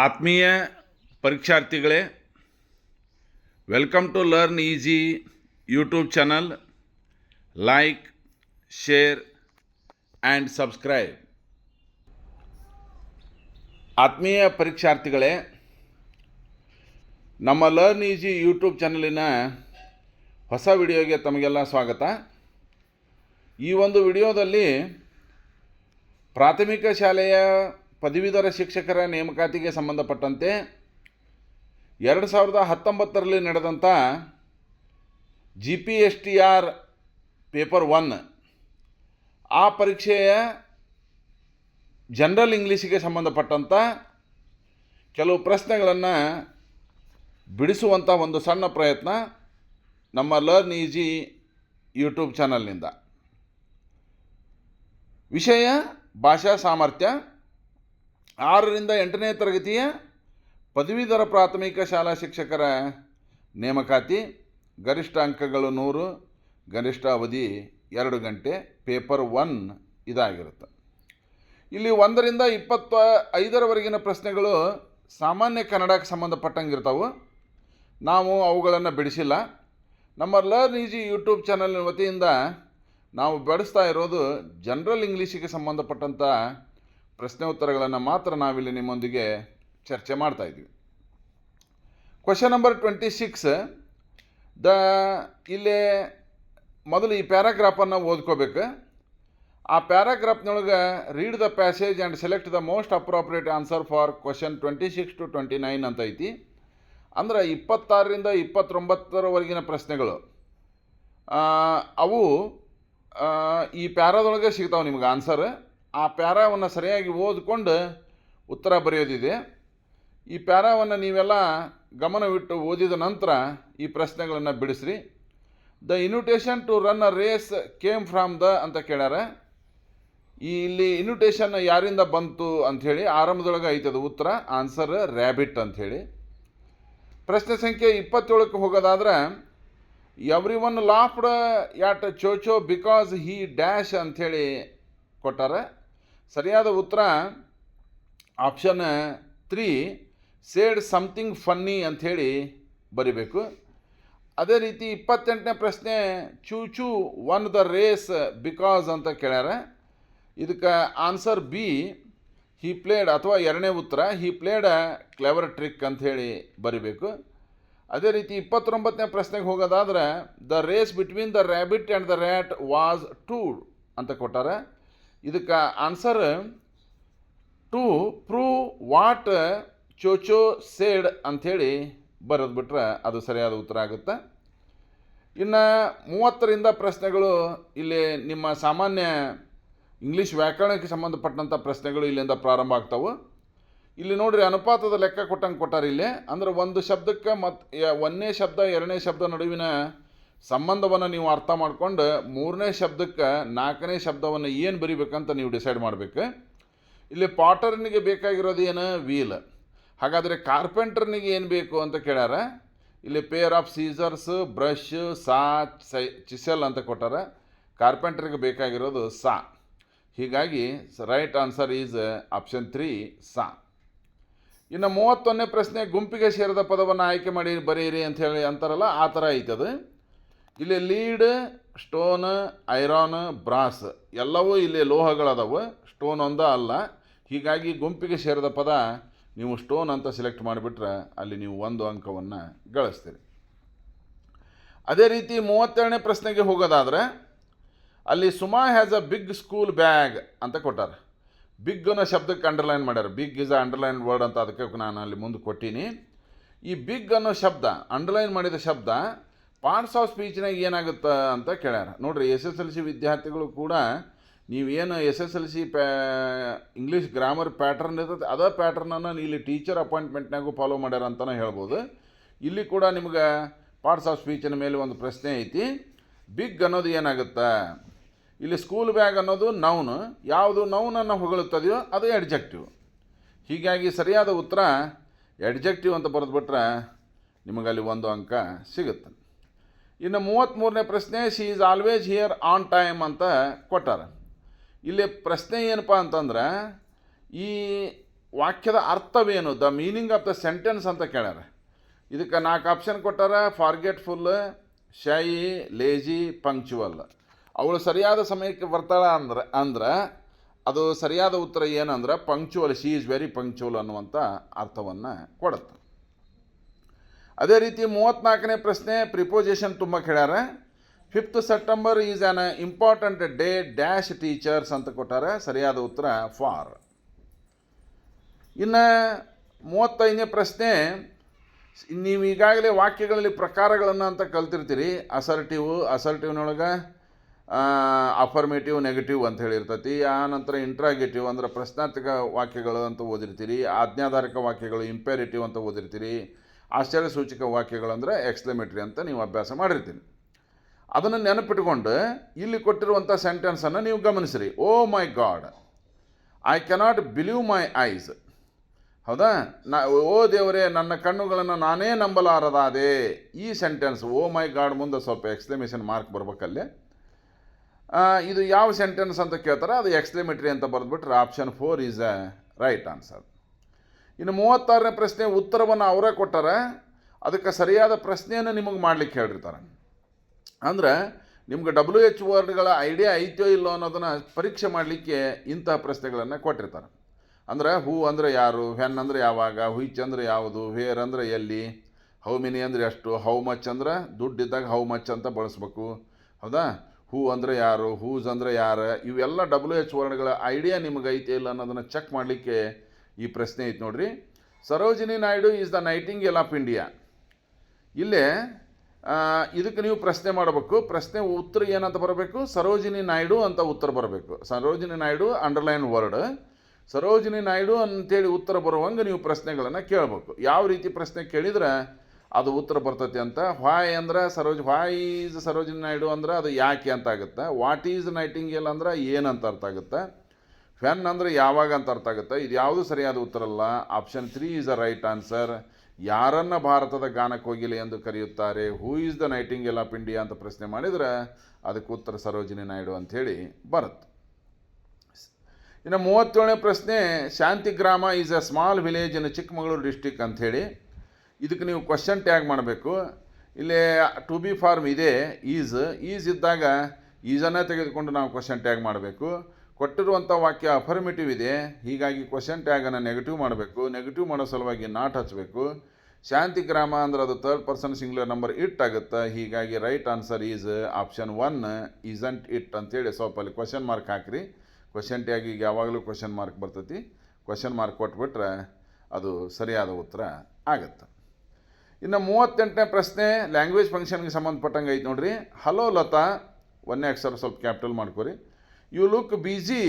ಆತ್ಮೀಯ ಪರೀಕ್ಷಾರ್ಥಿಗಳೇ, welcome to Learn Easy YouTube channel. Like, share and subscribe. ಆತ್ಮೀಯ ಪರೀಕ್ಷಾರ್ಥಿಗಳೇ, ನಮ್ಮ ಲರ್ನ್ ಈಸಿ ಯೂಟ್ಯೂಬ್ ಚಾನಲಿನ ಹೊಸ ವಿಡಿಯೋಗೆ ತಮಗೆಲ್ಲ ಸ್ವಾಗತ. ಈ ಒಂದು ವಿಡಿಯೋದಲ್ಲಿ ಪ್ರಾಥಮಿಕ ಶಾಲೆಯ ಪದವೀಧರ ಶಿಕ್ಷಕರ ನೇಮಕಾತಿಗೆ ಸಂಬಂಧಪಟ್ಟಂತೆ 2019ರಲ್ಲಿ ನಡೆದಂಥ GPSTR ಪೇಪರ್ 1 ಆ ಪರೀಕ್ಷೆಯ ಜನರಲ್ ಇಂಗ್ಲೀಷಿಗೆ ಸಂಬಂಧಪಟ್ಟಂಥ ಕೆಲವು ಪ್ರಶ್ನೆಗಳನ್ನು ಬಿಡಿಸುವಂಥ ಒಂದು ಸಣ್ಣ ಪ್ರಯತ್ನ ನಮ್ಮ ಲರ್ನ್ ಈಸಿ ಯೂಟ್ಯೂಬ್ ಚಾನಲ್ನಿಂದ. ವಿಷಯ ಭಾಷಾ ಸಾಮರ್ಥ್ಯ. 6ರಿಂದ 8ನೇ ತರಗತಿಯ ಪದವೀಧರ ಪ್ರಾಥಮಿಕ ಶಾಲಾ ಶಿಕ್ಷಕರ ನೇಮಕಾತಿ. ಗರಿಷ್ಠ ಅಂಕಗಳು 100, ಗರಿಷ್ಠ ಅವಧಿ 2 ಗಂಟೆ. ಪೇಪರ್ 1 ಇದಾಗಿರುತ್ತೆ. ಇಲ್ಲಿ 1ರಿಂದ 25ರವರೆಗಿನ ಪ್ರಶ್ನೆಗಳು ಸಾಮಾನ್ಯ ಕನ್ನಡಕ್ಕೆ ಸಂಬಂಧಪಟ್ಟಂಗಿರ್ತಾವೆ. ನಾವು ಅವುಗಳನ್ನು ಬಿಡಿಸಿಲ್ಲ. ನಮ್ಮ ಲರ್ನ್ ಈಸಿ ಯೂಟ್ಯೂಬ್ ಚಾನಲ್ನ ವತಿಯಿಂದ ನಾವು ಬೆಳೆಸ್ತಾ ಇರೋದು ಜನರಲ್ ಇಂಗ್ಲೀಷಿಗೆ ಸಂಬಂಧಪಟ್ಟಂಥ ಪ್ರಶ್ನೆ ಉತ್ತರಗಳನ್ನು ಮಾತ್ರ ನಾವಿಲ್ಲಿ ನಿಮ್ಮೊಂದಿಗೆ ಚರ್ಚೆ ಮಾಡ್ತಾಯಿದ್ವಿ. Question number 26. ಇಲ್ಲಿ ಮೊದಲು ಈ ಪ್ಯಾರಾಗ್ರಾಫನ್ನು ಓದ್ಕೋಬೇಕು. ಆ ಪ್ಯಾರಾಗ್ರಾಫ್ನೊಳಗೆ read the passage and select the most appropriate answer for question 26 to 29 ಅಂತ ಐತಿ. ಅಂದ್ರೆ 26ರಿಂದ 29ರವರೆಗಿನ ಪ್ರಶ್ನೆಗಳು ಅವು ಈ ಪ್ಯಾರಾದೊಳಗೆ ಸಿಗ್ತಾವೆ ನಿಮ್ಗೆ ಆನ್ಸರ್. ಆ ಪ್ಯಾರಾವನ್ನು ಸರಿಯಾಗಿ ಓದಿಕೊಂಡು ಉತ್ತರ ಬರೆಯೋದಿದೆ. ಈ ಪ್ಯಾರಾವನ್ನು ನೀವೆಲ್ಲ ಗಮನವಿಟ್ಟು ಓದಿದ ನಂತರ ಈ ಪ್ರಶ್ನೆಗಳನ್ನು ಬಿಡಿಸ್ರಿ. The invitation to run a race came from the ಅಂತ ಕೇಳ್ಯಾರ. ಇಲ್ಲಿ ಇನ್ವಿಟೇಷನ್ ಯಾರಿಂದ ಬಂತು ಅಂಥೇಳಿ ಆರಂಭದೊಳಗೆ ಐತದ ಉತ್ತರ. ಆನ್ಸರ್ ರ್ಯಾಬಿಟ್ ಅಂಥೇಳಿ. ಪ್ರಶ್ನೆ ಸಂಖ್ಯೆ 27ಕ್ಕೆ ಹೋಗೋದಾದ್ರೆ, every one laughed at ಚೋಚೋ because he dash ಅಂಥೇಳಿ ಕೊಟ್ಟಾರೆ. ಸರಿಯಾದ ಉತ್ತರ ಆಪ್ಷನ್ 3 ಸೇಡ್ ಸಮಥಿಂಗ್ ಫನ್ನಿ ಅಂಥೇಳಿ ಬರಿಬೇಕು. ಅದೇ ರೀತಿ 28ನೇ ಪ್ರಶ್ನೆ, ಚೂಚು ಒನ್ ದ ರೇಸ್ ಬಿಕಾಸ್ ಅಂತ ಕೇಳ್ಯಾರ. ಇದಕ್ಕೆ ಆನ್ಸರ್ ಬಿ ಹಿ ಪ್ಲೇಡ್, ಅಥವಾ 2ನೇ ಉತ್ತರ he played a clever trick ಅಂಥೇಳಿ ಬರಿಬೇಕು. ಅದೇ ರೀತಿ 29ನೇ ಪ್ರಶ್ನೆಗೆ ಹೋಗೋದಾದ್ರೆ, the race between the rabbit and the rat was to ಅಂತ ಕೊಟ್ಟಾರೆ. ಇದಕ್ಕೆ answer to prove what Chocho said ಅಂಥೇಳಿ ಬರೆದ್ಬಿಟ್ರೆ ಅದು ಸರಿಯಾದ ಉತ್ತರ ಆಗುತ್ತೆ. ಇನ್ನು 30ರಿಂದ ಪ್ರಶ್ನೆಗಳು ಇಲ್ಲಿ ನಿಮ್ಮ ಸಾಮಾನ್ಯ ಇಂಗ್ಲೀಷ್ ವ್ಯಾಕರಣಕ್ಕೆ ಸಂಬಂಧಪಟ್ಟಂಥ ಪ್ರಶ್ನೆಗಳು ಇಲ್ಲಿಂದ ಪ್ರಾರಂಭ ಆಗ್ತಾವೆ. ಇಲ್ಲಿ ನೋಡ್ರಿ, ಅನುಪಾತದ ಲೆಕ್ಕ ಕೊಟ್ಟಂಗೆ ಕೊಟ್ಟಾರೆ ಇಲ್ಲಿ. ಅಂದ್ರೆ ಒಂದು ಶಬ್ದಕ್ಕೆ ಒಂದನೇ ಶಬ್ದ 2ನೇ ಶಬ್ದ ನಡುವಿನ ಸಂಬಂಧವನ್ನು ನೀವು ಅರ್ಥ ಮಾಡ್ಕೊಂಡು 3ನೇ ಶಬ್ದಕ್ಕೆ 4ನೇ ಶಬ್ದವನ್ನು ಏನು ಬರಿಬೇಕಂತ ನೀವು ಡಿಸೈಡ್ ಮಾಡಬೇಕು. ಇಲ್ಲಿ ಪಾಟರ್ನಿಗೆ ಬೇಕಾಗಿರೋದು ಏನು? ವೀಲ್. ಹಾಗಾದರೆ ಕಾರ್ಪೆಂಟರ್ನಿಗೆ ಏನು ಬೇಕು ಅಂತ ಕೇಳ್ಯಾರ. ಇಲ್ಲಿ pair of Caesar's, brush, saw, chisel ಅಂತ ಕೊಟ್ಟಾರ. ಕಾರ್ಪೆಂಟರ್ಗೆ ಬೇಕಾಗಿರೋದು ಸಾ. ಹೀಗಾಗಿ ರೈಟ್ ಆನ್ಸರ್ ಈಸ್ ಆಪ್ಷನ್ 3 ಸಾ. ಇನ್ನು 31ನೇ ಪ್ರಶ್ನೆ, ಗುಂಪಿಗೆ ಸೇರಿದ ಪದವನ್ನು ಆಯ್ಕೆ ಮಾಡಿ ಬರೆಯಿರಿ ಅಂಥೇಳಿ ಅಂತಾರಲ್ಲ, ಆ ಥರ ಐತದು. ಇಲ್ಲಿ ಲೀಡ್, ಸ್ಟೋನ್, ಐರಾನ್, ಬ್ರಾಸ್ ಎಲ್ಲವೂ ಇಲ್ಲಿ ಲೋಹಗಳದಾವು, ಸ್ಟೋನ್ ಒಂದೇ ಅಲ್ಲ. ಹೀಗಾಗಿ ಗುಂಪಿಗೆ ಸೇರಿದ ಪದ ನೀವು ಸ್ಟೋನ್ ಅಂತ ಸೆಲೆಕ್ಟ್ ಮಾಡಿಬಿಟ್ರೆ ಅಲ್ಲಿ ನೀವು 1 ಅಂಕವನ್ನು ಗಳಿಸ್ತೀರಿ. ಅದೇ ರೀತಿ 32ನೇ ಪ್ರಶ್ನೆಗೆ ಹೋಗೋದಾದರೆ, ಅಲ್ಲಿ Suma has a big school bag ಅಂತ ಕೊಟ್ಟಾರೆ. ಬಿಗ್ ಅನ್ನೋ ಶಬ್ದಕ್ಕೆ ಅಂಡರ್ಲೈನ್ ಮಾಡ್ಯಾರ. Big is a underline word ಅಂತ, ಅದಕ್ಕೆ ನಾನು ಅಲ್ಲಿ ಮುಂದೆ ಕೊಟ್ಟೀನಿ. ಈ ಬಿಗ್ ಅನ್ನೋ ಶಬ್ದ, ಅಂಡರ್ಲೈನ್ ಮಾಡಿದ ಶಬ್ದ ಪಾರ್ಟ್ಸ್ ಆಫ್ ಸ್ಪೀಚ್ನಾಗ ಏನಾಗುತ್ತೆ ಅಂತ ಕೇಳ್ಯಾರ. ನೋಡಿರಿ, SSLC ವಿದ್ಯಾರ್ಥಿಗಳು ಕೂಡ ನೀವೇನು SSLC ಇಂಗ್ಲೀಷ್ ಗ್ರಾಮರ್ ಪ್ಯಾಟರ್ನ್ ಇರ್ತದೆ, ಅದೇ ಪ್ಯಾಟರ್ನನ್ನು ಇಲ್ಲಿ ಟೀಚರ್ ಅಪಾಯಿಂಟ್ಮೆಂಟ್ನಾಗೂ ಫಾಲೋ ಮಾಡ್ಯಾರ ಅಂತಲೇ ಹೇಳ್ಬೋದು. ಇಲ್ಲಿ ಕೂಡ ನಿಮ್ಗೆ ಪಾರ್ಟ್ಸ್ ಆಫ್ ಸ್ಪೀಚಿನ ಮೇಲೆ ಒಂದು ಪ್ರಶ್ನೆ ಐತಿ. ಬಿಗ್ ಅನ್ನೋದು ಏನಾಗುತ್ತೆ? ಇಲ್ಲಿ ಸ್ಕೂಲ್ ಬ್ಯಾಗ್ ಅನ್ನೋದು ನೌನ್. ಯಾವುದು ನೌನನ್ನು ಹೊಗಳುತ್ತದೆಯೋ ಅದು ಎಡ್ಜೆಕ್ಟಿವ್. ಹೀಗಾಗಿ ಸರಿಯಾದ ಉತ್ತರ ಎಡ್ಜೆಕ್ಟಿವ್ ಅಂತ ಬರೆದ್ಬಿಟ್ರೆ ನಿಮಗಲ್ಲಿ 1 ಅಂಕ ಸಿಗುತ್ತೆ. ಇನ್ನು 33ನೇ ಪ್ರಶ್ನೆ, she is always here on time ಅಂತ ಕೊಟ್ಟಾರೆ. ಇಲ್ಲಿ ಪ್ರಶ್ನೆ ಏನಪ್ಪ ಅಂತಂದ್ರೆ, ಈ ವಾಕ್ಯದ ಅರ್ಥವೇನು, the meaning of the sentence ಅಂತ ಕೇಳ್ಯಾರ. ಇದಕ್ಕೆ 4 ಆಪ್ಷನ್ ಕೊಟ್ಟಾರ: ಫಾರ್ಗೆಟ್ಫುಲ್, ಶೈ, ಲೇಜಿ, ಪಂಕ್ಚುವಲ್. ಅವಳು ಸರಿಯಾದ ಸಮಯಕ್ಕೆ ಬರ್ತಾಳ ಅಂದ್ರೆ ಅದು ಸರಿಯಾದ ಉತ್ತರ ಏನಂದ್ರೆ punctual, she is very punctual ಅನ್ನುವಂಥ ಅರ್ಥವನ್ನು ಕೊಡುತ್ತೆ. ಅದೇ ರೀತಿ 34ನೇ ಪ್ರಶ್ನೆ ಪ್ರಿಪೋಸಿಷನ್ ತುಂಬ ಕೇಳ್ಯಾರ. 5th September is on important day dash teachers ಅಂತ ಕೊಟ್ಟಾರ. ಸರಿಯಾದ ಉತ್ತರ ಫಾರ್. ಇನ್ನು 35ನೇ ಪ್ರಶ್ನೆ, ನೀವು ಈಗಾಗಲೇ ವಾಕ್ಯಗಳಲ್ಲಿ ಪ್ರಕಾರಗಳನ್ನು ಅಂತ ಕಲ್ತಿರ್ತೀರಿ. ಅಸರ್ಟಿವ್ನೊಳಗೆ ಅಫರ್ಮೇಟಿವ್, ನೆಗೆಟಿವ್ ಅಂತ ಹೇಳಿರ್ತೈತಿ. ಆ ನಂತರ ಇಂಟ್ರಾಗೇಟಿವ್ ಅಂದ್ರೆ ಪ್ರಶ್ನಾರ್ಥಕ ವಾಕ್ಯಗಳು ಅಂತ ಓದಿರ್ತೀರಿ. ಆಜ್ಞಾಧಾರಕ ವಾಕ್ಯಗಳು ಇಂಪೇರೇಟಿವ್ ಅಂತ ಓದಿರ್ತೀರಿ. ಆಶ್ಚರ್ಯ ಸೂಚಕ ವಾಕ್ಯಗಳು ಅಂದರೆ ಎಕ್ಸ್ಕ್ಲಮೇಟರಿ ಅಂತ ನೀವು ಅಭ್ಯಾಸ ಮಾಡಿರ್ತೀರಿ. ಅದನ್ನು ನೆನಪಿಟ್ಕೊಂಡು ಇಲ್ಲಿ ಕೊಟ್ಟಿರುವಂಥ ಸೆಂಟೆನ್ಸನ್ನು ನೀವು ಗಮನಿಸಿರಿ. Oh my God, I cannot believe my eyes. ಹೌದಾ? ಓ ದೇವರೇ, ನನ್ನ ಕಣ್ಣುಗಳನ್ನು ನಾನೇ ನಂಬಲಾರದಾದೆ. ಈ ಸೆಂಟೆನ್ಸ್ ಓ ಮೈ ಗಾಡ್ ಮುಂದೆ ಸ್ವಲ್ಪ ಎಕ್ಸ್ಕ್ಲಮೇಷನ್ ಮಾರ್ಕ್ ಬರ್ಬೇಕಲ್ಲೇ. ಇದು ಯಾವ ಸೆಂಟೆನ್ಸ್ ಅಂತ ಕೇಳ್ತಾರೆ, ಅದು ಎಕ್ಸ್ಕ್ಲಮೇಟರಿ ಅಂತ ಬರೆದ್ಬಿಟ್ರೆ option 4 is a right answer. ಇನ್ನು 36ನೇ ಪ್ರಶ್ನೆ ಉತ್ತರವನ್ನು ಅವರೇ ಕೊಟ್ಟಾರೆ. ಅದಕ್ಕೆ ಸರಿಯಾದ ಪ್ರಶ್ನೆಯನ್ನು ನಿಮಗೆ ಮಾಡಲಿಕ್ಕೆ ಹೇಳಿರ್ತಾರೆ. ಅಂದ್ರೆ ನಿಮ್ಗೆ WH ವರ್ಡ್ಗಳ ಐಡಿಯಾ ಐತೋ ಇಲ್ಲೋ ಅನ್ನೋದನ್ನು ಪರೀಕ್ಷೆ ಮಾಡಲಿಕ್ಕೆ ಇಂತಹ ಪ್ರಶ್ನೆಗಳನ್ನು ಕೊಟ್ಟಿರ್ತಾರೆ. ಅಂದ್ರೆ ಹೂ ಅಂದರೆ ಯಾರು, ಹೆನ್ ಅಂದರೆ ಯಾವಾಗ, ಹುಯ್ಚ್ ಅಂದರೆ ಯಾವುದು, ವೇರ್ ಅಂದರೆ ಎಲ್ಲಿ, ಹೌ ಮೆನಿ ಅಂದರೆ ಎಷ್ಟು, ಹೌ ಮಚ್ ಅಂದ್ರೆ ದುಡ್ಡಿದ್ದಾಗ ಹೌ ಮಚ್ ಅಂತ ಬಳಸ್ಬೇಕು. ಹೌದಾ? ಹೂ ಅಂದರೆ ಯಾರು, ಹೂಸ್ ಅಂದರೆ ಯಾರು, ಇವೆಲ್ಲ WH ವರ್ಡ್ಗಳ ಐಡಿಯಾ ನಿಮಗೆ ಐತೆ ಇಲ್ಲ ಅನ್ನೋದನ್ನು ಚೆಕ್ ಮಾಡಲಿಕ್ಕೆ ಈ ಪ್ರಶ್ನೆ ಐತೆ ನೋಡ್ರಿ. Sarojini Naidu is the Nightingale of India. ಇಲ್ಲೇ ಇದಕ್ಕೆ ನೀವು ಪ್ರಶ್ನೆ ಮಾಡಬೇಕು. ಪ್ರಶ್ನೆ ಉತ್ತರ ಏನಂತ ಬರಬೇಕು? ಸರೋಜಿನಿ ನಾಯ್ಡು ಅಂತ ಉತ್ತರ ಬರಬೇಕು. Sarojini Naidu underline word. ಸರೋಜಿನಿ ನಾಯ್ಡು ಅಂತೇಳಿ ಉತ್ತರ ಬರುವಂಗೆ ನೀವು ಪ್ರಶ್ನೆಗಳನ್ನು ಕೇಳಬೇಕು. ಯಾವ ರೀತಿ ಪ್ರಶ್ನೆ ಕೇಳಿದ್ರೆ ಅದು ಉತ್ತರ ಬರ್ತೈತಿ ಅಂತ. ವಾಯ್ ಅಂದ್ರೆ ವಾಯ್ ಈಸ್ ಸರೋಜಿನಿ ನಾಯ್ಡು ಅಂದ್ರೆ ಅದು ಯಾಕೆ ಅಂತ ಆಗುತ್ತೆ. ವಾಟ್ ಈಸ್ ನೈಟಿಂಗೇಲ್ ಅಂದ್ರೆ ಏನಂತ ಅರ್ಥ ಆಗುತ್ತೆ. ಫ್ಯಾನ್ ಅಂದರೆ ಯಾವಾಗ ಅಂತ ಅರ್ಥ ಆಗುತ್ತೆ. ಇದು ಯಾವುದು ಸರಿಯಾದ ಉತ್ತರ ಅಲ್ಲ. Option 3 is a right answer. ಯಾರನ್ನು ಭಾರತದ ಗಾನಕೋಗಿಲೆ ಎಂದು ಕರೆಯುತ್ತಾರೆ? Who is the Nightingale of India ಅಂತ ಪ್ರಶ್ನೆ ಮಾಡಿದರೆ ಅದಕ್ಕೆ ಉತ್ತರ ಸರೋಜಿನಿ ನಾಯ್ಡು ಅಂಥೇಳಿ ಬರುತ್ತೆ. ಇನ್ನು 37ನೇ ಪ್ರಶ್ನೆ Shantigrama is a small village in Chikkamagaluru district ಅಂಥೇಳಿ. ಇದಕ್ಕೆ ನೀವು ಕ್ವಶನ್ ಟ್ಯಾಗ್ ಮಾಡಬೇಕು. ಇಲ್ಲಿ ಟು ಬಿ ಫಾರ್ಮ್ ಇದೆ, ಈಸ್ ಇದ್ದಾಗ ಈಸನ್ನೇ ತೆಗೆದುಕೊಂಡು ನಾವು ಕ್ವಶನ್ ಟ್ಯಾಗ್ ಮಾಡಬೇಕು. ಕೊಟ್ಟಿರುವಂಥ ವಾಕ್ಯ ಅಫರ್ಮೇಟಿವ್ ಇದೆ, ಹೀಗಾಗಿ ಕ್ವಶನ್ ಟ್ಯಾಗನ್ನು ನೆಗೆಟಿವ್ ಮಾಡಬೇಕು. ನೆಗೆಟಿವ್ ಮಾಡೋ ಸಲುವಾಗಿ ನಾಟ್ ಹಚ್ಚಬೇಕು. ಶಾಂತಿಗ್ರಾಮ ಅಂದ್ರೆ ಅದು 3rd person singular number it ಆಗುತ್ತೆ. ಹೀಗಾಗಿ right answer is option 1 isn't it ಅಂಥೇಳಿ ಸ್ವಲ್ಪ ಅಲ್ಲಿ ಕ್ವಶನ್ ಮಾರ್ಕ್ ಹಾಕಿರಿ. ಕ್ವಶನ್ ಟ್ಯಾಗಿಗೆ ಯಾವಾಗಲೂ ಕ್ವಶನ್ ಮಾರ್ಕ್ ಬರ್ತೈತಿ. ಕ್ವಶನ್ ಮಾರ್ಕ್ ಕೊಟ್ಬಿಟ್ರೆ ಅದು ಸರಿಯಾದ ಉತ್ತರ ಆಗುತ್ತೆ. ಇನ್ನು 38ನೇ ಪ್ರಶ್ನೆ ಲ್ಯಾಂಗ್ವೇಜ್ ಫಂಕ್ಷನ್ಗೆ ಸಂಬಂಧಪಟ್ಟಂಗೆ ಐತೆ ನೋಡ್ರಿ. ಹಲೋ ಲತಾ, 1ನೇ ಅಕ್ಷರ ಸ್ವಲ್ಪ ಕ್ಯಾಪಿಟಲ್ ಮಾಡ್ಕೊರಿ. You look busy,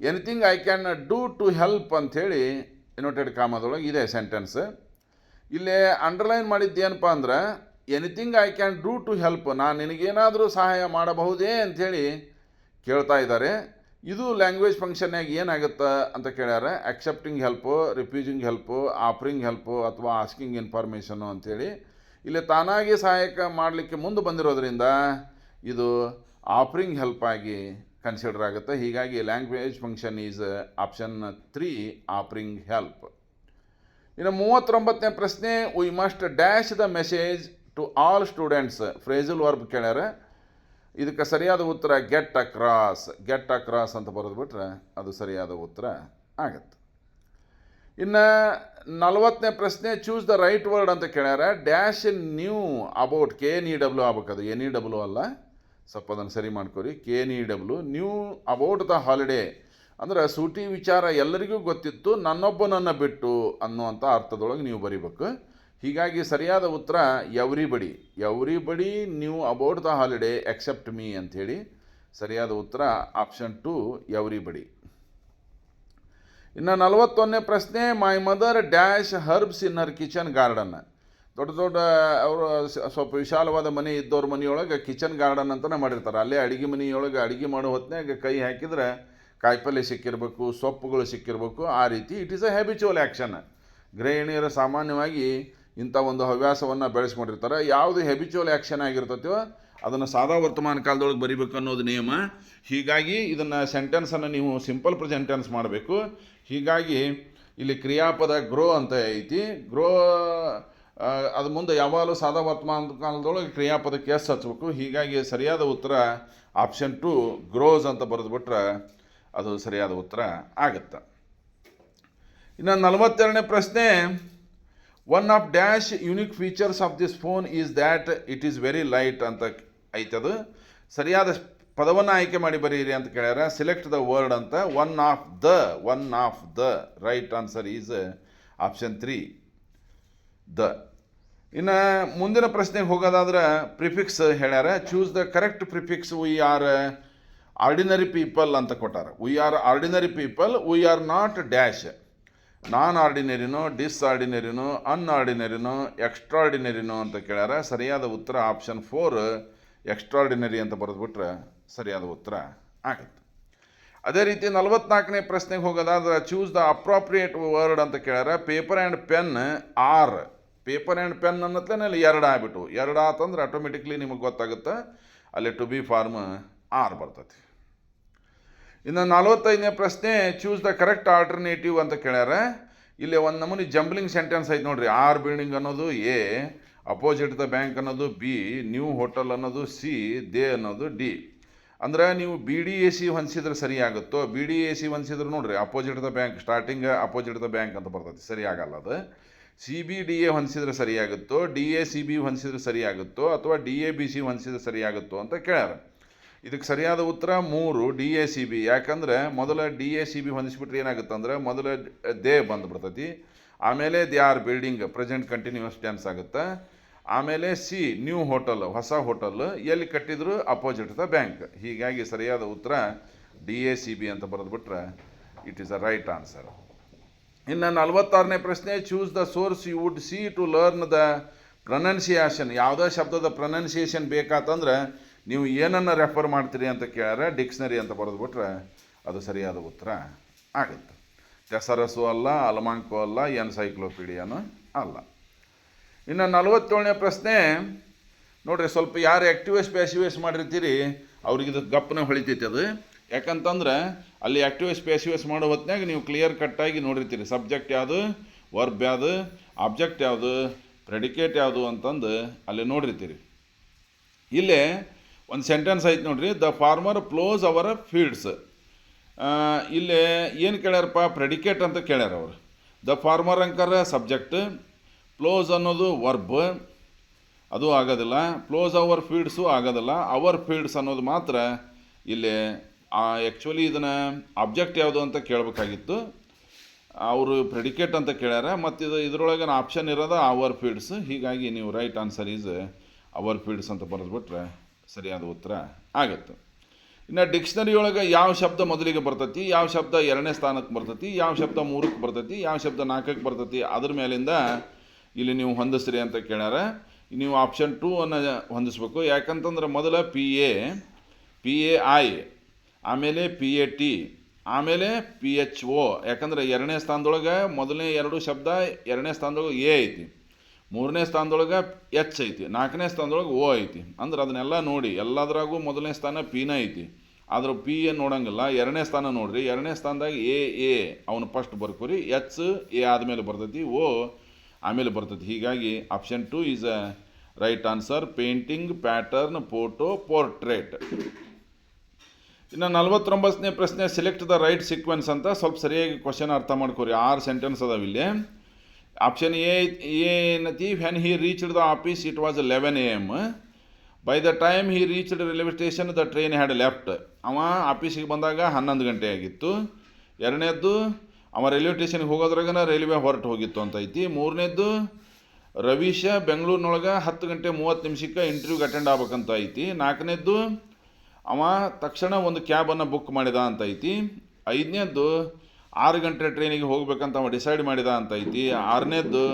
anything I can do to help ಅಂಥೇಳಿ ಇನ್ವರ್ಟೆಡ್ ಕಾಮದೊಳಗೆ ಇದೆ ಸೆಂಟೆನ್ಸ್. ಇಲ್ಲೇ ಅಂಡರ್ಲೈನ್ ಮಾಡಿದ್ದೇನಪ್ಪ ಅಂದ್ರೆ anything I can do to help, ನಾನು ನಿನಗೇನಾದರೂ ಸಹಾಯ ಮಾಡಬಹುದೇ ಅಂಥೇಳಿ ಕೇಳ್ತಾ ಇದ್ದಾರೆ. ಇದು ಲ್ಯಾಂಗ್ವೇಜ್ ಫಂಕ್ಷನ್ನಾಗ ಏನಾಗುತ್ತೆ ಅಂತ ಕೇಳ್ಯಾರ. Accepting help, refusing help, offering help ಅಥವಾ ಆಸ್ಕಿಂಗ್ ಇನ್ಫಾರ್ಮೇಷನು ಅಂಥೇಳಿ ಇಲ್ಲಿ ತಾನಾಗಿ ಸಹಾಯಕ ಮಾಡಲಿಕ್ಕೆ ಮುಂದೆ ಬಂದಿರೋದ್ರಿಂದ ಇದು ಆಫರಿಂಗ್ ಹೆಲ್ಪ್ ಆಗಿ ಕನ್ಸಿಡರ್ ಆಗುತ್ತೆ. ಹೀಗಾಗಿ language function is option 3 offering help. ಇನ್ನು 39ನೇ ಪ್ರಶ್ನೆ we must dash the message to all students, phrasal verb ಕೇಳ್ಯಾರ. ಇದಕ್ಕೆ ಸರಿಯಾದ ಉತ್ತರ ಗೆಟ್ ಅಕ್ರಾಸ್ ಅಂತ ಬರೆದ್ಬಿಟ್ರೆ ಅದು ಸರಿಯಾದ ಉತ್ತರ ಆಗತ್ತೆ. ಇನ್ನು 40ನೇ ಪ್ರಶ್ನೆ ಚೂಸ್ ದ ರೈಟ್ ವರ್ಡ್ ಅಂತ ಕೇಳ್ಯಾರ. ಡ್ಯಾಶ್ ನ್ಯೂ ಅಬೌಟ್, KNEW ಆಗ್ಬೇಕದು, NEW ಅಲ್ಲ, ಸ್ವಲ್ಪ ಅದನ್ನು ಸರಿ ಮಾಡ್ಕೊರಿ. KNEW knew about the holiday ಅಂದ್ರೆ ಸೂಟಿ ವಿಚಾರ ಎಲ್ಲರಿಗೂ ಗೊತ್ತಿತ್ತು, ನನ್ನೊಬ್ಬನನ್ನು ಬಿಟ್ಟು ಅನ್ನುವಂಥ ಅರ್ಥದೊಳಗೆ ನೀವು ಬರೀಬೇಕು. ಹೀಗಾಗಿ ಸರಿಯಾದ ಉತ್ತರ everybody knew about the holiday except me ಅಂಥೇಳಿ ಸರಿಯಾದ ಉತ್ತರ ಆಪ್ಷನ್ 2 ಎವ್ರಿಬಡಿ. ಇನ್ನು 41ನೇ ಪ್ರಶ್ನೆ my mother dash herbs in her kitchen garden. ದೊಡ್ಡ ಅವರು ಸ್ವಲ್ಪ ವಿಶಾಲವಾದ ಮನೆ ಇದ್ದವ್ರ ಮನೆಯೊಳಗೆ ಕಿಚನ್ ಗಾರ್ಡನ್ ಅಂತಲೇ ಮಾಡಿರ್ತಾರೆ. ಅಲ್ಲೇ ಅಡುಗೆ ಮನೆಯೊಳಗೆ ಅಡುಗೆ ಮಾಡೋ ಹೊತ್ತಿನಾಗ ಕೈ ಹಾಕಿದ್ರೆ ಕಾಯಿಪಲ್ಯ ಸಿಕ್ಕಿರಬೇಕು, ಸೊಪ್ಪುಗಳು ಸಿಕ್ಕಿರಬೇಕು. ಆ ರೀತಿ it is a habitual action. ಗೃಹಿಣಿಯರು ಸಾಮಾನ್ಯವಾಗಿ ಇಂಥ ಒಂದು ಹವ್ಯಾಸವನ್ನು ಬೆಳೆಸ್ಕೊಂಡಿರ್ತಾರೆ. ಯಾವುದು ಹ್ಯಾಬಿಚುವಲ್ ಆ್ಯಕ್ಷನ್ ಆಗಿರ್ತೈತೋ ಅದನ್ನು ಸಾದಾ ವರ್ತಮಾನ ಕಾಲದೊಳಗೆ ಬರಿಬೇಕು ಅನ್ನೋದು ನಿಯಮ. ಹೀಗಾಗಿ ಇದನ್ನು ಸೆಂಟೆನ್ಸನ್ನು ನೀವು ಸಿಂಪಲ್ ಪ್ರೆಸೆಂಟ್ ಟೆನ್ಸ್ ಮಾಡಬೇಕು. ಹೀಗಾಗಿ ಇಲ್ಲಿ ಕ್ರಿಯಾಪದ ಗ್ರೋ ಅಂತ ಐತಿ. ಗ್ರೋ ಅದು ಮುಂದೆ ಯಾವಾಗಲೂ ಸಾದಾ ವರ್ತಮಾನ ಕಾಲದೊಳಗೆ ಕ್ರಿಯಾಪದಕ್ಕೆ ಎಸ್ ಹಚ್ಬೇಕು. ಹೀಗಾಗಿ ಸರಿಯಾದ ಉತ್ತರ ಆಪ್ಷನ್ 2 ಗ್ರೋಸ್ ಅಂತ ಬರೆದುಬಿಟ್ರೆ ಅದು ಸರಿಯಾದ ಉತ್ತರ ಆಗುತ್ತೆ. ಇನ್ನು 42ನೇ ಪ್ರಶ್ನೆ, one of dash unique features of this phone is that it is very light ಅಂತ ಐತದು. ಸರಿಯಾದ ಪದವನ್ನು ಆಯ್ಕೆ ಮಾಡಿ ಬರೀರಿ ಅಂತ ಕೇಳ್ಯಾರ. ಸೆಲೆಕ್ಟ್ ದ ವರ್ಡ್ ಅಂತ. One of the right answer is option 3 the. ಇನ್ನು ಮುಂದಿನ ಪ್ರಶ್ನೆಗೆ ಹೋಗೋದಾದ್ರೆ ಪ್ರಿಫಿಕ್ಸ್ ಹೇಳ್ಯಾರ. Choose the correct prefix. We are ordinary people ಅಂತ ಕೊಟ್ಟಾರ. We are ordinary people, we are not dash. Non ಆರ್ಡಿನರಿನೋ, ಡಿಸ್ಆರ್ಡಿನರಿನೋ, ಅನ್ಆರ್ಡಿನರಿನೋ, ಎಕ್ಸ್ಟ್ರಾರ್ಡಿನರಿನೋ ಅಂತ ಕೇಳ್ಯಾರ. ಸರಿಯಾದ ಉತ್ತರ ಆಪ್ಷನ್ 4 ಎಕ್ಸ್ಟ್ರಾರ್ಡಿನರಿ ಅಂತ ಬರೆದುಬಿಟ್ರೆ ಸರಿಯಾದ ಉತ್ತರ ಆಗುತ್ತೆ. ಅದೇ ರೀತಿ 44ನೇ ಪ್ರಶ್ನೆಗೆ ಹೋಗೋದಾದ್ರೆ ಚೂಸ್ ದ ಅಪ್ರಾಪ್ರಿಯೇಟ್ ವರ್ಡ್ ಅಂತ ಕೇಳ್ಯಾರ. Paper and pen or. Paper and pen ಅನ್ನತ್ಲೇನೆ ಅಲ್ಲಿ 2 ಆಗ್ಬಿಟ್ಟು 2 ಆತಂದ್ರೆ ಆಟೋಮೆಟಿಕ್ಲಿ ನಿಮಗೆ ಗೊತ್ತಾಗುತ್ತೆ, ಅಲ್ಲಿ ಟು ಬಿ ಫಾರ್ಮ್ ಆರ್ ಬರ್ತೈತಿ. ಇನ್ನು 45ನೇ ಪ್ರಶ್ನೆ, ಚೂಸ್ ದ ಕರೆಕ್ಟ್ ಆಲ್ಟರ್ನೇಟಿವ್ ಅಂತ ಕೇಳ್ಯಾರ. ಇಲ್ಲಿ ಒಂದು ನಮೂನಿ ಜಂಬ್ಲಿಂಗ್ ಸೆಂಟೆನ್ಸ್ ಐತೆ ನೋಡ್ರಿ. ಆರ್ ಬಿಲ್ಡಿಂಗ್ ಅನ್ನೋದು ಎ, ಅಪೋಸಿಟ್ ದ ಬ್ಯಾಂಕ್ ಅನ್ನೋದು ಬಿ, ನ್ಯೂ ಹೋಟೆಲ್ ಅನ್ನೋದು ಸಿ, ದೇ ಅನ್ನೋದು ಡಿ. ಅಂದ್ರೆ ನೀವು ಬಿ ಡಿ ಎ ಸಿ ಹೊಂದಿಸಿದ್ರೆ ಸರಿ ಆಗುತ್ತೋ. ಬಿ ಡಿ ಎ ಸಿ ಹೊಂದಿಸಿದ್ರೆ ನೋಡ್ರಿ opposite the bank, starting opposite the bank ಅಂತ ಬರ್ತೈತಿ, ಸರಿ ಆಗಲ್ಲ ಅದು. ಸಿ ಬಿ ಡಿ ಎ ಹೊಂದಿಸಿದ್ರೆ ಸರಿಯಾಗುತ್ತೋ, ಡಿ ಎ ಸಿ ಬಿ ಹೊಂದಿಸಿದ್ರೆ ಸರಿಯಾಗುತ್ತೋ, ಅಥವಾ ಡಿ ಎ ಬಿ ಸಿ ಹೊಂದಿಸಿದ್ರೆ ಸರಿಯಾಗುತ್ತೋ ಅಂತ ಕೇಳ್ಯಾರ. ಇದಕ್ಕೆ ಸರಿಯಾದ ಉತ್ತರ 3 ಡಿ ಎ ಸಿ ಬಿ. ಯಾಕಂದರೆ ಮೊದಲ ಡಿ ಎ ಸಿ ಬಿ ಹೊಂದಿಸ್ಬಿಟ್ರೆ ಏನಾಗುತ್ತೆ ಅಂದರೆ ಮೊದಲ ದೇ ಬಂದುಬಿಡ್ತೈತಿ, ಆಮೇಲೆ they are building present continuous tense ಆಗುತ್ತೆ, ಆಮೇಲೆ ಸಿ ನ್ಯೂ ಹೋಟೆಲ್ ಹೊಸ ಹೋಟೆಲ್, ಎಲ್ಲಿ ಕಟ್ಟಿದ್ರು ಅಪೋಸಿಟ್ ದ ಬ್ಯಾಂಕ್. ಹೀಗಾಗಿ ಸರಿಯಾದ ಉತ್ತರ ಡಿ ಎ ಸಿ ಬಿ ಅಂತ ಬರೆದುಬಿಟ್ರೆ it is a right answer. ಇನ್ನು 46ನೇ ಪ್ರಶ್ನೆ, choose the source you would see to learn the pronunciation. ಯಾವುದೇ ಶಬ್ದದ ಪ್ರೊನೌನ್ಸಿಯೇಷನ್ ಬೇಕಾತಂದ್ರೆ ನೀವು ಏನನ್ನು ರೆಫರ್ ಮಾಡ್ತೀರಿ ಅಂತ ಕೇಳ್ಯಾರ. ಡಿಕ್ಷ್ನರಿ ಅಂತ ಬರೆದುಬಿಟ್ರೆ ಅದು ಸರಿಯಾದ ಉತ್ತರ ಆಗುತ್ತೆ. ಥೆಸರಸ್ಸು ಅಲ್ಲ, ಅಲ್ಮಾಂಕೋ ಅಲ್ಲ, ಎನ್ಸೈಕ್ಲೋಪೀಡಿಯಾನು ಅಲ್ಲ. ಇನ್ನು 47ನೇ ಪ್ರಶ್ನೆ ನೋಡಿರಿ, ಸ್ವಲ್ಪ ಯಾರು ಆ್ಯಕ್ಟಿವೇಸ್ ಪ್ಯಾಸಿವೇಸ್ ಮಾಡಿರ್ತೀರಿ ಅವ್ರಿಗೆ ಇದು ಗಪ್ಪನ ಹೊಳಿತೈತಿ ಅದು. ಯಾಕಂತಂದ್ರೆ ಅಲ್ಲಿ ಆ್ಯಕ್ಟಿವೇಸ್ ಪ್ಯಾಸಿವೇಸ್ ಮಾಡೋ ಹೊತ್ತಿನಾಗ ನೀವು ಕ್ಲಿಯರ್ ಕಟ್ಟಾಗಿ ನೋಡಿರ್ತೀರಿ ಸಬ್ಜೆಕ್ಟ್ ಯಾವುದು, ವರ್ಬ್ ಯಾವುದು, ಆಬ್ಜೆಕ್ಟ್ ಯಾವುದು, ಪ್ರೆಡಿಕೇಟ್ ಯಾವುದು ಅಂತಂದು ಅಲ್ಲಿ ನೋಡಿರ್ತೀರಿ. ಇಲ್ಲೇ ಒಂದು ಸೆಂಟೆನ್ಸ್ ಐತೆ ನೋಡ್ರಿ, the farmer ploughs our fields. ಇಲ್ಲೇ ಏನು ಕೇಳ್ಯಾರಪ್ಪ, ಪ್ರೆಡಿಕೇಟ್ ಅಂತ ಕೇಳ್ಯಾರ ಅವರು. ದ ಫಾರ್ಮರ್ ಅಂಕರ ಸಬ್ಜೆಕ್ಟ್, ಪ್ಲೋಸ್ ಅನ್ನೋದು ವರ್ಬ್, ಅದು ಆಗೋದಿಲ್ಲ. ಪ್ಲೋಸ್ ಅವರ್ ಫೀಲ್ಡ್ಸು ಆಗೋದಿಲ್ಲ. ಅವರ್ ಫೀಲ್ಡ್ಸ್ ಅನ್ನೋದು ಮಾತ್ರ ಇಲ್ಲಿ ಆ್ಯಕ್ಚುಲಿ ಇದನ್ನು ಆಬ್ಜೆಕ್ಟ್ ಯಾವುದು ಅಂತ ಕೇಳಬೇಕಾಗಿತ್ತು, ಅವರು ಪ್ರೆಡಿಕೇಟ್ ಅಂತ ಕೇಳ್ಯಾರ. ಮತ್ತು ಇದರೊಳಗೆ ಆಪ್ಷನ್ ಇರೋದು ಅವರ್ ಫೀಲ್ಡ್ಸ್. ಹೀಗಾಗಿ ನೀವು right answer is our fields ಅಂತ ಬರೆದ್ಬಿಟ್ರೆ ಸರಿಯಾದ ಉತ್ತರ ಆಗುತ್ತೆ. ಇನ್ನು ಡಿಕ್ಷನರಿ ಒಳಗೆ ಯಾವ ಶಬ್ದ ಮೊದಲಿಗೆ ಬರ್ತೈತಿ, ಯಾವ ಶಬ್ದ 2ನೇ ಸ್ಥಾನಕ್ಕೆ ಬರ್ತೈತಿ, ಯಾವ ಶಬ್ದ 3ಕ್ಕೆ ಬರ್ತೈತಿ, ಯಾವ ಶಬ್ದ 4ಕ್ಕೆ ಬರ್ತೈತಿ, ಅದ್ರ ಮೇಲಿಂದ ಇಲ್ಲಿ ನೀವು ಹೊಂದಿಸ್ರಿ ಅಂತ ಕೇಳ್ಯಾರ. ನೀವು ಆಪ್ಷನ್ 2 ಅನ್ನು ಹೊಂದಿಸ್ಬೇಕು. ಯಾಕಂತಂದ್ರೆ ಮೊದಲ ಪಿ ಎ ಐ, ಆಮೇಲೆ ಪಿ ಎ ಟಿ, ಆಮೇಲೆ ಪಿ ಎಚ್ ಒ. ಯಾಕಂದರೆ 2ನೇ ಸ್ಥಾನದೊಳಗೆ ಮೊದಲನೇ 2 ಶಬ್ದ 2ನೇ ಸ್ಥಾನದೊಳಗೆ ಎ ಐತಿ, 3ನೇ ಸ್ಥಾನದೊಳಗೆ ಎಚ್ ಐತಿ, 4ನೇ ಸ್ಥಾನದೊಳಗೆ ಓ ಐತಿ. ಅಂದ್ರೆ ಅದನ್ನೆಲ್ಲ ನೋಡಿ, ಎಲ್ಲದರಾಗೂ ಮೊದಲನೇ ಸ್ಥಾನ ಪಿನ ಐತಿ, ಆದ್ರೆ ಪಿ ಎ ನೋಡೋಂಗಿಲ್ಲ. 2ನೇ ಸ್ಥಾನ ನೋಡ್ರಿ, 2ನೇ ಸ್ಥಾನದಾಗ ಎ ಅವನು ಫಸ್ಟ್ ಬರ್ಕೋರಿ, ಎಚ್ ಎ ಆದಮೇಲೆ ಬರ್ತೈತಿ, ಓ ಆಮೇಲೆ ಬರ್ತೈತಿ. ಹೀಗಾಗಿ option 2 is a right answer. Painting, pattern, photo, portrait. ಇನ್ನು 49ನೇ ಪ್ರಶ್ನೆ, ಸೆಲೆಕ್ಟ್ ದ ರೈಟ್ ಸೀಕ್ವೆನ್ಸ್ ಅಂತ. ಸ್ವಲ್ಪ ಸರಿಯಾಗಿ ಕ್ವಶನ್ ಅರ್ಥ ಮಾಡ್ಕೋರಿ. 6 ಸೆಂಟೆನ್ಸ್ ಅದಾವ ಇಲ್ಲಿ. ಆಪ್ಷನ್ ಎ ಏನತಿ, when he reached the office it was 11 AM. By the time he reached railway station the train had left. ಅವ ಆಫೀಸಿಗೆ ಬಂದಾಗ 11 ಗಂಟೆ ಆಗಿತ್ತು. 2ನೇದ್ದು ಅವ ರೈಲ್ವೆ ಸ್ಟೇಷನ್ಗೆ ಹೋಗೋದ್ರಾಗನ ರೈಲ್ವೆ ಹೊರಟು ಹೋಗಿತ್ತು ಅಂತ ಐತಿ. 3ನೇದ್ದು ರವೀಶ ಬೆಂಗಳೂರಿನೊಳಗೆ 10 ಗಂಟೆ 30 ನಿಮಿಷಕ್ಕೆ ಇಂಟರ್ವ್ಯೂಗೆ ಅಟೆಂಡ್ ಆಗ್ಬೇಕಂತ ಐತಿ. 4ನೇದ್ದು ಅವ ತಕ್ಷಣ ಒಂದು ಕ್ಯಾಬನ್ನು ಬುಕ್ ಮಾಡಿದ ಅಂತ ಐತಿ. 5ನೇದ್ದು 6 ಗಂಟೆ ಟ್ರೈನಿಗೆ ಹೋಗ್ಬೇಕಂತ ಅವ ಡಿಸೈಡ್ ಮಾಡಿದ ಅಂತ ಐತಿ. 6ನೇದ್ದು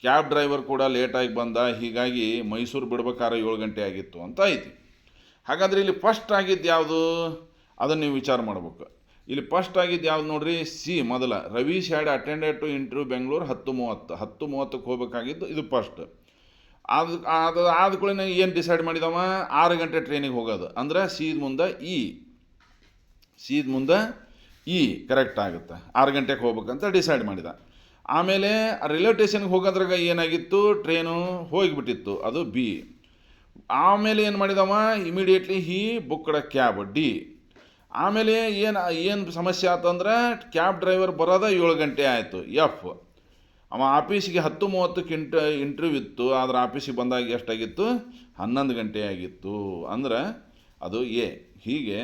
ಕ್ಯಾಬ್ ಡ್ರೈವರ್ ಕೂಡ ಲೇಟಾಗಿ ಬಂದ, ಹೀಗಾಗಿ ಮೈಸೂರು ಬಿಡ್ಬೇಕಾದ್ರೆ 7 ಗಂಟೆ ಆಗಿತ್ತು ಅಂತ ಐತಿ. ಹಾಗಾದರೆ ಇಲ್ಲಿ ಫಸ್ಟ್ ಆಗಿದ್ದು ಯಾವುದು ಅದನ್ನು ನೀವು ವಿಚಾರ ಮಾಡ್ಬೇಕು. ಇಲ್ಲಿ ಫಸ್ಟ್ ಆಗಿದ್ದು ಯಾವ್ದು ನೋಡ್ರಿ, ಸಿ ಮೊದಲ. Ravish had attended to interview Bengaluru 10:30ಕ್ಕೆ ಹೋಗ್ಬೇಕಾಗಿದ್ದು, ಇದು ಫಸ್ಟ್. ಆದ ಕೂಡ ಏನು ಡಿಸೈಡ್ ಮಾಡಿದವ, 6 ಗಂಟೆ ಟ್ರೈನಿಗೆ ಹೋಗೋದು. ಅಂದ್ರೆ ಸೀದ ಮುಂದೆ ಕರೆಕ್ಟ್ ಆಗುತ್ತೆ. 6 ಗಂಟೆಗೆ ಹೋಗ್ಬೇಕಂತ ಡಿಸೈಡ್ ಮಾಡಿದ. ಆಮೇಲೆ ರೈಲ್ವೆ ಸ್ಟೇಷನ್ಗೆ ಹೋಗೋದ್ರಾಗ ಏನಾಗಿತ್ತು, ಟ್ರೈನು ಹೋಗಿಬಿಟ್ಟಿತ್ತು, ಅದು ಬಿ. ಆಮೇಲೆ ಏನು ಮಾಡಿದವ, ಇಮಿಡಿಯೇಟ್ಲಿ ಹಿ ಬುಕ್ಡ್ ಕ್ಯಾಬ್, ಡಿ. ಆಮೇಲೆ ಏನು ಸಮಸ್ಯೆ ಆತಂದ್ರೆ ಕ್ಯಾಬ್ ಡ್ರೈವರ್ ಬರೋದ 7 ಗಂಟೆ ಆಯಿತು, ಎಫ್. ಅವ ಆಫೀಸಿಗೆ 10:30ಕ್ಕೆ ಇಂಟರ್ವ್ಯೂ ಇತ್ತು, ಆದ್ರೆ ಆಫೀಸಿಗೆ ಬಂದಾಗ ಎಷ್ಟಾಗಿತ್ತು, 11 ಗಂಟೆ ಆಗಿತ್ತು. ಅಂದ್ರೆ ಅದು ಎ. ಹೀಗೆ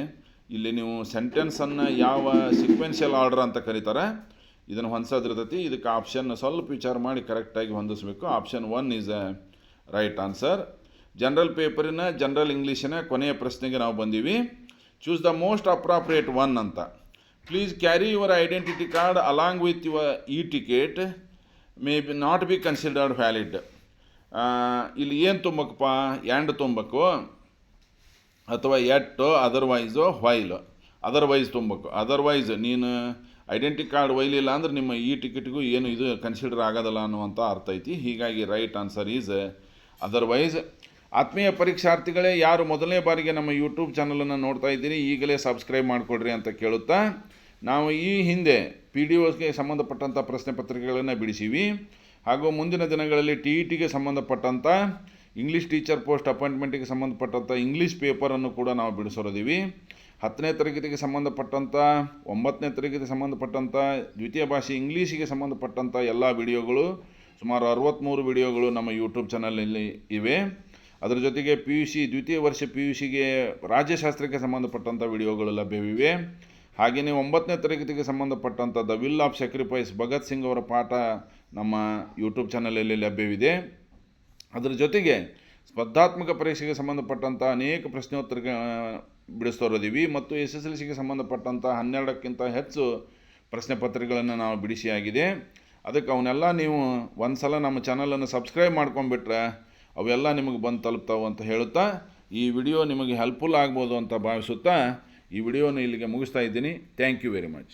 ಇಲ್ಲಿ ನೀವು ಸೆಂಟೆನ್ಸನ್ನು ಯಾವ ಸೀಕ್ವೆನ್ಷಿಯಲ್ ಆರ್ಡರ್ ಅಂತ ಕರೀತಾರೆ ಇದನ್ನು ಹೊಂದಿಸೋದಿರ್ತೈತಿ. ಇದಕ್ಕೆ ಆಪ್ಷನ್ ಸ್ವಲ್ಪ ವಿಚಾರ ಮಾಡಿ ಕರೆಕ್ಟಾಗಿ ಹೊಂದಿಸ್ಬೇಕು. Option 1 is a right answer. General ಪೇಪರಿನ ಜನರಲ್ ಇಂಗ್ಲೀಷಿನ ಕೊನೆಯ ಪ್ರಶ್ನೆಗೆ ನಾವು ಬಂದೀವಿ. Choose the most appropriate one ಅಂತ. Please carry your identity card along with your ticket may be not be considered valid. ಇಲ್ಲಿ ಏನು ತುಂಬಬೇಕಪ್ಪ, ಆ್ಯಂಡ್ ತುಂಬಬೇಕು ಅಥವಾ ಎಟ್ಟು, ಅದರ್ವೈಸು, ವೈಲ್. ಅದರ್ವೈಸ್ ತುಂಬಬೇಕು. ಅದರ್ವೈಸ್ ನೀನು ಐಡೆಂಟಿ ಕಾರ್ಡ್ ಒಯ್ಲಿಲ್ಲ ಅಂದ್ರೆ ನಿಮ್ಮ ಟಿಕೆಟ್ಗೂ ಏನು ಇದು ಕನ್ಸಿಡರ್ ಆಗೋದಲ್ಲ ಅನ್ನುವಂಥ ಅರ್ಥ ಐತಿ. ಹೀಗಾಗಿ ರೈಟ್ ಆನ್ಸರ್ ಈಸ್ ಅದರ್ವೈಸ್. ಆತ್ಮೀಯ ಪರೀಕ್ಷಾರ್ಥಿಗಳೇ, ಯಾರು ಮೊದಲನೇ ಬಾರಿಗೆ ನಮ್ಮ ಯೂಟ್ಯೂಬ್ ಚಾನಲನ್ನು ನೋಡ್ತಾ ಇದ್ದೀರಿ, ಈಗಲೇ ಸಬ್ಸ್ಕ್ರೈಬ್ ಮಾಡಿಕೊಡ್ರಿ ಅಂತ ಕೇಳುತ್ತಾ, ನಾವು ಈ ಹಿಂದೆ PDOಗೆ ಸಂಬಂಧಪಟ್ಟಂಥ ಪ್ರಶ್ನೆ ಪತ್ರಿಕೆಗಳನ್ನು ಬಿಡಿಸೀವಿ. ಹಾಗೂ ಮುಂದಿನ ದಿನಗಳಲ್ಲಿ TETಗೆ ಸಂಬಂಧಪಟ್ಟಂಥ ಇಂಗ್ಲೀಷ್ ಟೀಚರ್ ಪೋಸ್ಟ್ ಅಪಾಯಿಂಟ್ಮೆಂಟಿಗೆ ಸಂಬಂಧಪಟ್ಟಂಥ ಇಂಗ್ಲೀಷ್ ಪೇಪರನ್ನು ಕೂಡ ನಾವು ಬಿಡಿಸೋದಿವಿ. 10ನೇ ತರಗತಿಗೆ ಸಂಬಂಧಪಟ್ಟಂಥ, 9ನೇ ತರಗತಿಗೆ ಸಂಬಂಧಪಟ್ಟಂಥ ದ್ವಿತೀಯ ಭಾಷೆ ಇಂಗ್ಲೀಷಿಗೆ ಸಂಬಂಧಪಟ್ಟಂಥ ಎಲ್ಲ ವಿಡಿಯೋಗಳು, ಸುಮಾರು 63 ವಿಡಿಯೋಗಳು ನಮ್ಮ ಯೂಟ್ಯೂಬ್ ಚಾನಲಲ್ಲಿ ಇವೆ. ಅದರ ಜೊತೆಗೆ PUC ದ್ವಿತೀಯ ವರ್ಷ PUCಗೆ ರಾಜ್ಯಶಾಸ್ತ್ರಕ್ಕೆ ಸಂಬಂಧಪಟ್ಟಂಥ ವಿಡಿಯೋಗಳು ಲಭ್ಯವಿವೆ. ಹಾಗೆಯೇ 9ನೇ ತರಗತಿಗೆ ಸಂಬಂಧಪಟ್ಟಂಥ the will of sacrifice Bhagat Singh ಅವರ ಪಾಠ ನಮ್ಮ ಯೂಟ್ಯೂಬ್ ಚಾನಲಲ್ಲಿ ಲಭ್ಯವಿದೆ. ಅದರ ಜೊತೆಗೆ ಸ್ಪರ್ಧಾತ್ಮಕ ಪರೀಕ್ಷೆಗೆ ಸಂಬಂಧಪಟ್ಟಂಥ ಅನೇಕ ಪ್ರಶ್ನೋತ್ತರ ಬಿಡಿಸ್ತೋರಿದ್ದೀವಿ ಮತ್ತು SSLCಗೆ ಸಂಬಂಧಪಟ್ಟಂಥ 12ಕ್ಕಿಂತ ಹೆಚ್ಚು ಪ್ರಶ್ನೆ ಪತ್ರಿಕೆಗಳನ್ನು ನಾವು ಬಿಡಿಸಿಯಾಗಿದೆ. ಅದಕ್ಕೆ ಅವನ್ನೆಲ್ಲ ನೀವು ಒಂದು ಸಲ ನಮ್ಮ ಚಾನಲನ್ನು ಸಬ್ಸ್ಕ್ರೈಬ್ ಮಾಡ್ಕೊಂಡ್ಬಿಟ್ರೆ ಅವೆಲ್ಲ ನಿಮಗೆ ಬಂದು ತಲುಪ್ತಾವೆ ಅಂತ ಹೇಳುತ್ತಾ, ಈ ವಿಡಿಯೋ ನಿಮಗೆ ಹೆಲ್ಪ್ಫುಲ್ ಆಗ್ಬೋದು ಅಂತ ಭಾವಿಸುತ್ತಾ ಈ ವಿಡಿಯೋನ ಇಲ್ಲಿಗೆ ಮುಗಿಸ್ತಾ ಇದ್ದೀನಿ. Thank you very much.